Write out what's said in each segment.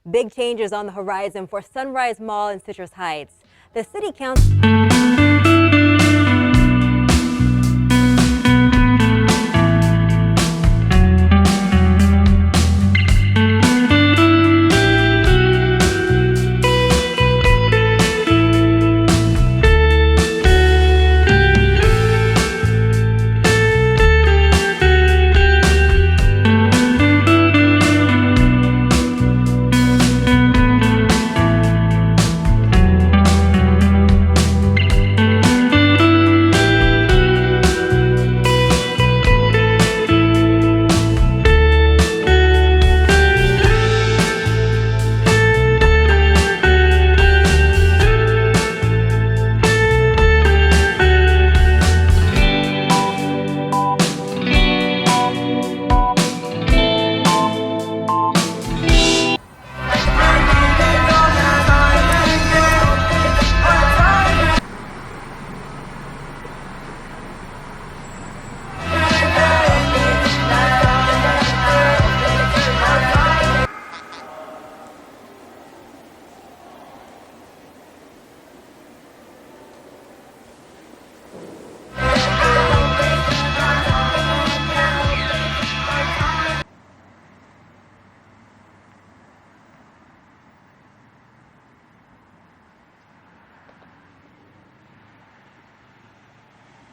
Big changes on the horizon for Sunrise Mall in Citrus Heights. The city council.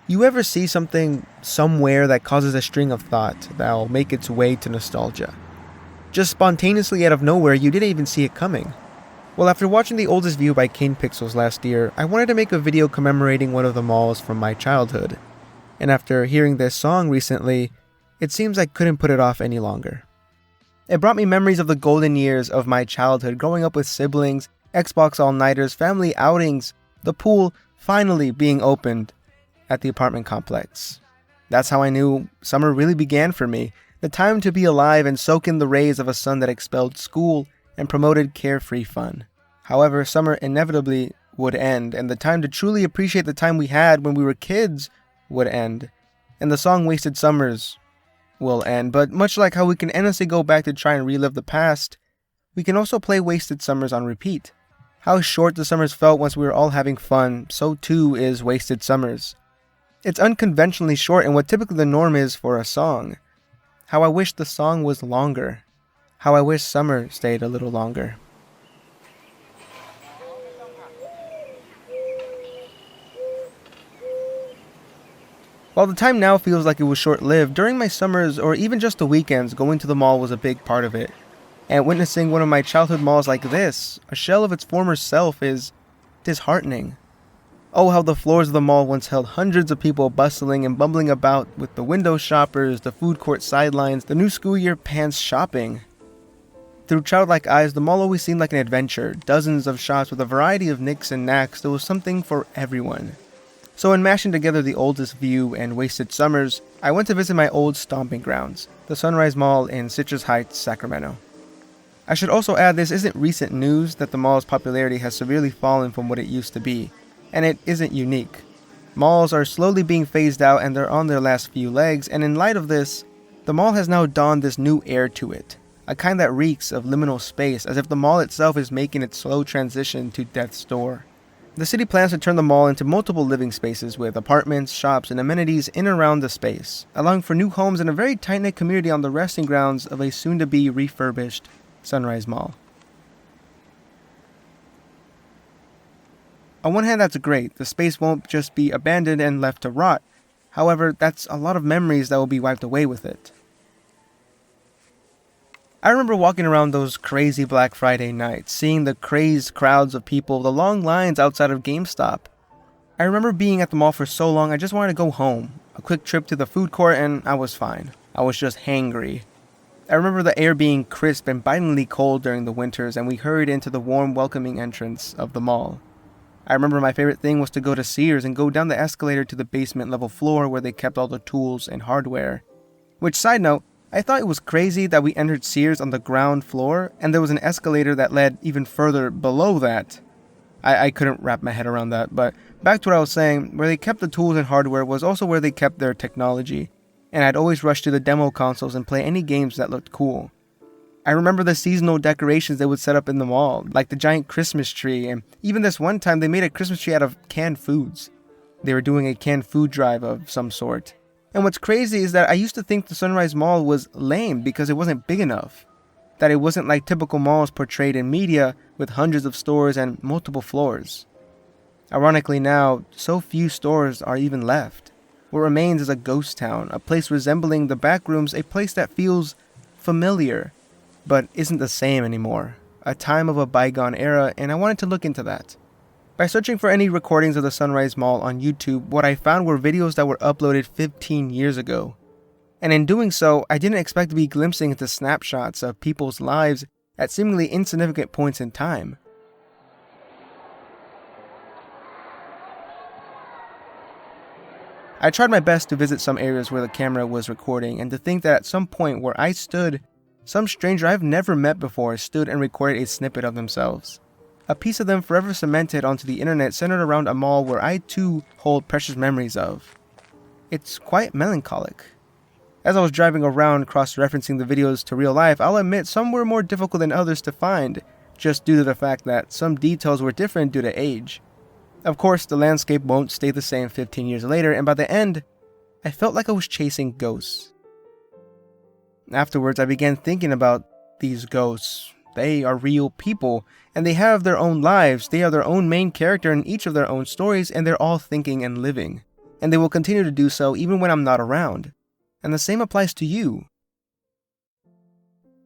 You ever see something somewhere that causes a string of thought that'll make its way to nostalgia? Just spontaneously out of nowhere, you didn't even see it coming. Well, after watching The Oldest View by Kane last year, I wanted to make a video commemorating one of the malls from my childhood. And after hearing this song recently, it seems I couldn't put it off any longer. It brought me memories of the golden years of my childhood, growing up with siblings, Xbox all-nighters, family outings, the pool finally being opened at the apartment complex. That's how I knew summer really began for me, the time to be alive and soak in the rays of a sun that expelled school and promoted carefree fun. However, summer inevitably would end, and the time to truly appreciate the time we had when we were kids would end, and the song Wasted Summers will end. But much like how we can endlessly go back to try and relive the past, we can also play Wasted Summers on repeat. How short the summers felt once we were all having fun, so too is Wasted Summers. It's unconventionally short and what typically the norm is for a song. How I wish the song was longer. How I wish summer stayed a little longer. While the time now feels like it was short-lived, during my summers or even just the weekends, going to the mall was a big part of it. And witnessing one of my childhood malls like this, a shell of its former self, is disheartening. Oh, how the floors of the mall once held hundreds of people bustling and bumbling about with the window shoppers, the food court sidelines, the new school year pants shopping. Through childlike eyes, the mall always seemed like an adventure. Dozens of shops with a variety of nicks and knacks. There was something for everyone. So in mashing together The Oldest View and Wasted Summers, I went to visit my old stomping grounds, the Sunrise Mall in Citrus Heights, Sacramento. I should also add this isn't recent news that the mall's popularity has severely fallen from what it used to be. And it isn't unique. Malls are slowly being phased out and they're on their last few legs, and in light of this, the mall has now donned this new air to it, a kind that reeks of liminal space, as if the mall itself is making its slow transition to death's door. The city plans to turn the mall into multiple living spaces with apartments, shops, and amenities in and around the space, allowing for new homes and a very tight-knit community on the resting grounds of a soon-to-be refurbished Sunrise Mall. On one hand, that's great. The space won't just be abandoned and left to rot. However, that's a lot of memories that will be wiped away with it. I remember walking around those crazy Black Friday nights, seeing the crazed crowds of people, the long lines outside of GameStop. I remember being at the mall for so long I just wanted to go home. A quick trip to the food court and I was fine. I was just hangry. I remember the air being crisp and bitingly cold during the winters, and we hurried into the warm, welcoming entrance of the mall. I remember my favorite thing was to go to Sears and go down the escalator to the basement level floor where they kept all the tools and hardware. Which, side note, I thought it was crazy that we entered Sears on the ground floor and there was an escalator that led even further below that. I couldn't wrap my head around that, but back to what I was saying, where they kept the tools and hardware was also where they kept their technology, and I'd always rush to the demo consoles and play any games that looked cool. I remember the seasonal decorations they would set up in the mall, like the giant Christmas tree, and even this one time they made a Christmas tree out of canned foods. They were doing a canned food drive of some sort. And what's crazy is that I used to think the Sunrise Mall was lame because it wasn't big enough. That it wasn't like typical malls portrayed in media with hundreds of stores and multiple floors. Ironically now, so few stores are even left. What remains is a ghost town, a place resembling the backrooms, a place that feels familiar, but isn't the same anymore. A time of a bygone era, and I wanted to look into that. By searching for any recordings of the Sunrise Mall on YouTube, what I found were videos that were uploaded 15 years ago. And in doing so, I didn't expect to be glimpsing into snapshots of people's lives at seemingly insignificant points in time. I tried my best to visit some areas where the camera was recording, and to think that at some point where I stood, some stranger I've never met before stood and recorded a snippet of themselves. A piece of them forever cemented onto the internet, centered around a mall where I too hold precious memories of. It's quite melancholic. As I was driving around cross-referencing the videos to real life, I'll admit some were more difficult than others to find, just due to the fact that some details were different due to age. Of course, the landscape won't stay the same 15 years later, and by the end, I felt like I was chasing ghosts. Afterwards, I began thinking about these ghosts. They are real people, and they have their own lives. They are their own main character in each of their own stories, and they're all thinking and living. And they will continue to do so even when I'm not around. And the same applies to you.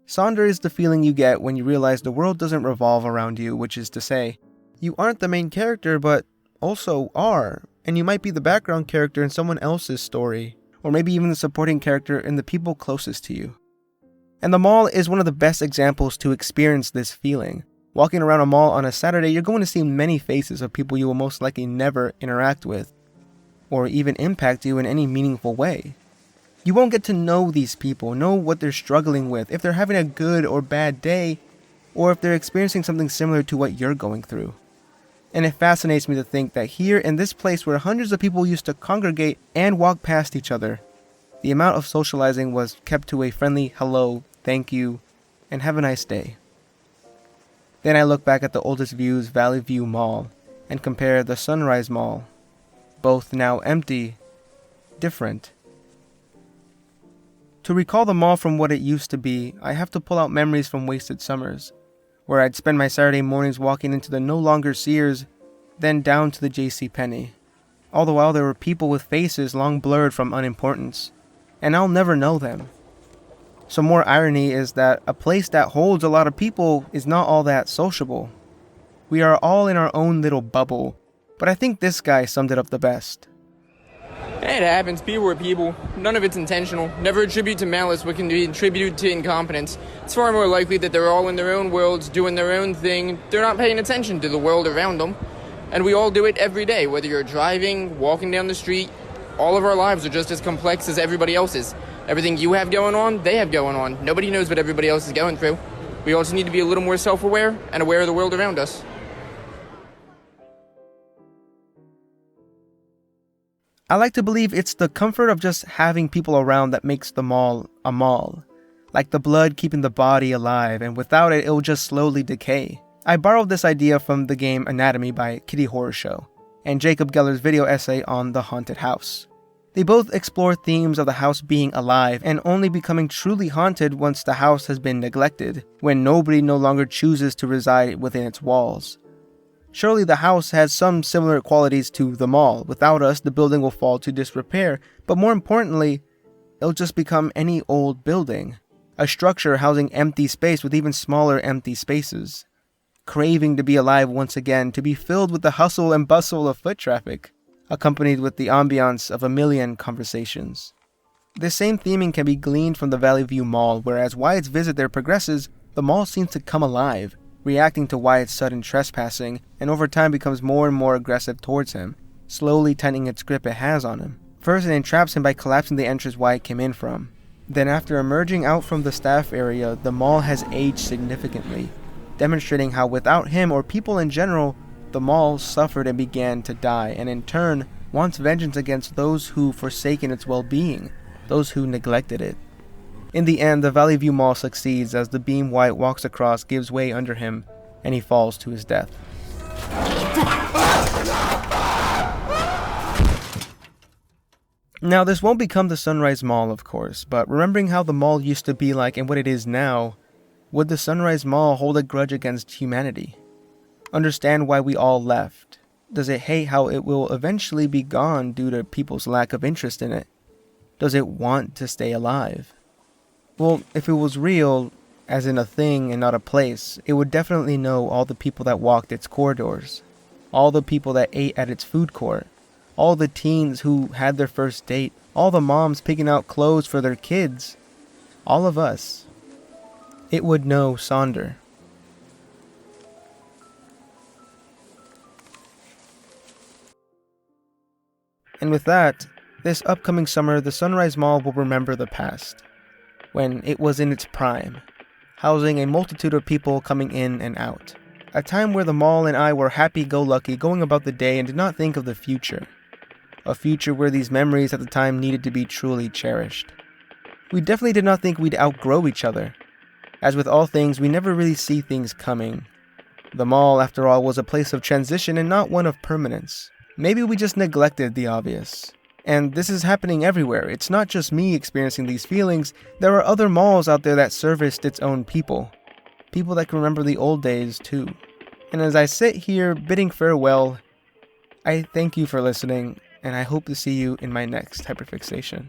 Sonder is the feeling you get when you realize the world doesn't revolve around you, which is to say, you aren't the main character, but also are, and you might be the background character in someone else's story, or maybe even the supporting character in the people closest to you. And the mall is one of the best examples to experience this feeling. Walking around a mall on a Saturday, you're going to see many faces of people you will most likely never interact with, or even impact you in any meaningful way. You won't get to know these people, know what they're struggling with, if they're having a good or bad day, or if they're experiencing something similar to what you're going through. And it fascinates me to think that here in this place where hundreds of people used to congregate and walk past each other, the amount of socializing was kept to a friendly hello, thank you, and have a nice day. Then I look back at the oldest views Valley View Mall and compare the Sunrise Mall, both now empty, different. To recall the mall from what it used to be, I have to pull out memories from wasted summers, where I'd spend my Saturday mornings walking into the no longer Sears, then down to the JCPenney. All the while there were people with faces long blurred from unimportance, and I'll never know them. Some more irony is that a place that holds a lot of people is not all that sociable. We are all in our own little bubble, but I think this guy summed it up the best. It happens. People are people. None of it's intentional. Never attribute to malice what can be attributed to incompetence. It's far more likely that they're all in their own worlds, doing their own thing. They're not paying attention to the world around them. And we all do it every day, whether you're driving, walking down the street. All of our lives are just as complex as everybody else's. Everything you have going on, they have going on. Nobody knows what everybody else is going through. We also need to be a little more self-aware and aware of the world around us. I like to believe it's the comfort of just having people around that makes the mall a mall. Like the blood keeping the body alive, and without it, it'll just slowly decay. I borrowed this idea from the game Anatomy by Kitty Horror Show, and Jacob Geller's video essay on The Haunted House. They both explore themes of the house being alive and only becoming truly haunted once the house has been neglected, when nobody no longer chooses to reside within its walls. Surely the house has some similar qualities to the mall. Without us, the building will fall to disrepair, but more importantly, it'll just become any old building. A structure housing empty space with even smaller empty spaces. Craving to be alive once again, to be filled with the hustle and bustle of foot traffic, accompanied with the ambiance of a million conversations. This same theming can be gleaned from the Valley View Mall, where as Wyatt's visit there progresses, the mall seems to come alive, reacting to Wyatt's sudden trespassing, and over time becomes more and more aggressive towards him, slowly tightening its grip it has on him. First, it entraps him by collapsing the entrance Wyatt came in from. Then after emerging out from the staff area, the mall has aged significantly, demonstrating how without him or people in general, the mall suffered and began to die, and in turn, wants vengeance against those who forsaken its well-being, those who neglected it. In the end, the Valley View Mall succeeds as the beam White walks across gives way under him, and he falls to his death. Now, this won't become the Sunrise Mall, of course, but remembering how the mall used to be like and what it is now, would the Sunrise Mall hold a grudge against humanity? Understand why we all left? Does it hate how it will eventually be gone due to people's lack of interest in it? Does it want to stay alive? Well, if it was real, as in a thing and not a place, it would definitely know all the people that walked its corridors, all the people that ate at its food court, all the teens who had their first date, all the moms picking out clothes for their kids, all of us. It would know Sonder. And with that, this upcoming summer, the Sunrise Mall will remember the past, when it was in its prime, housing a multitude of people coming in and out. A time where the mall and I were happy-go-lucky going about the day and did not think of the future. A future where these memories at the time needed to be truly cherished. We definitely did not think we'd outgrow each other. As with all things, we never really see things coming. The mall, after all, was a place of transition and not one of permanence. Maybe we just neglected the obvious. And this is happening everywhere. It's not just me experiencing these feelings. There are other malls out there that serviced its own people. People that can remember the old days too. And as I sit here bidding farewell, I thank you for listening, and I hope to see you in my next hyperfixation.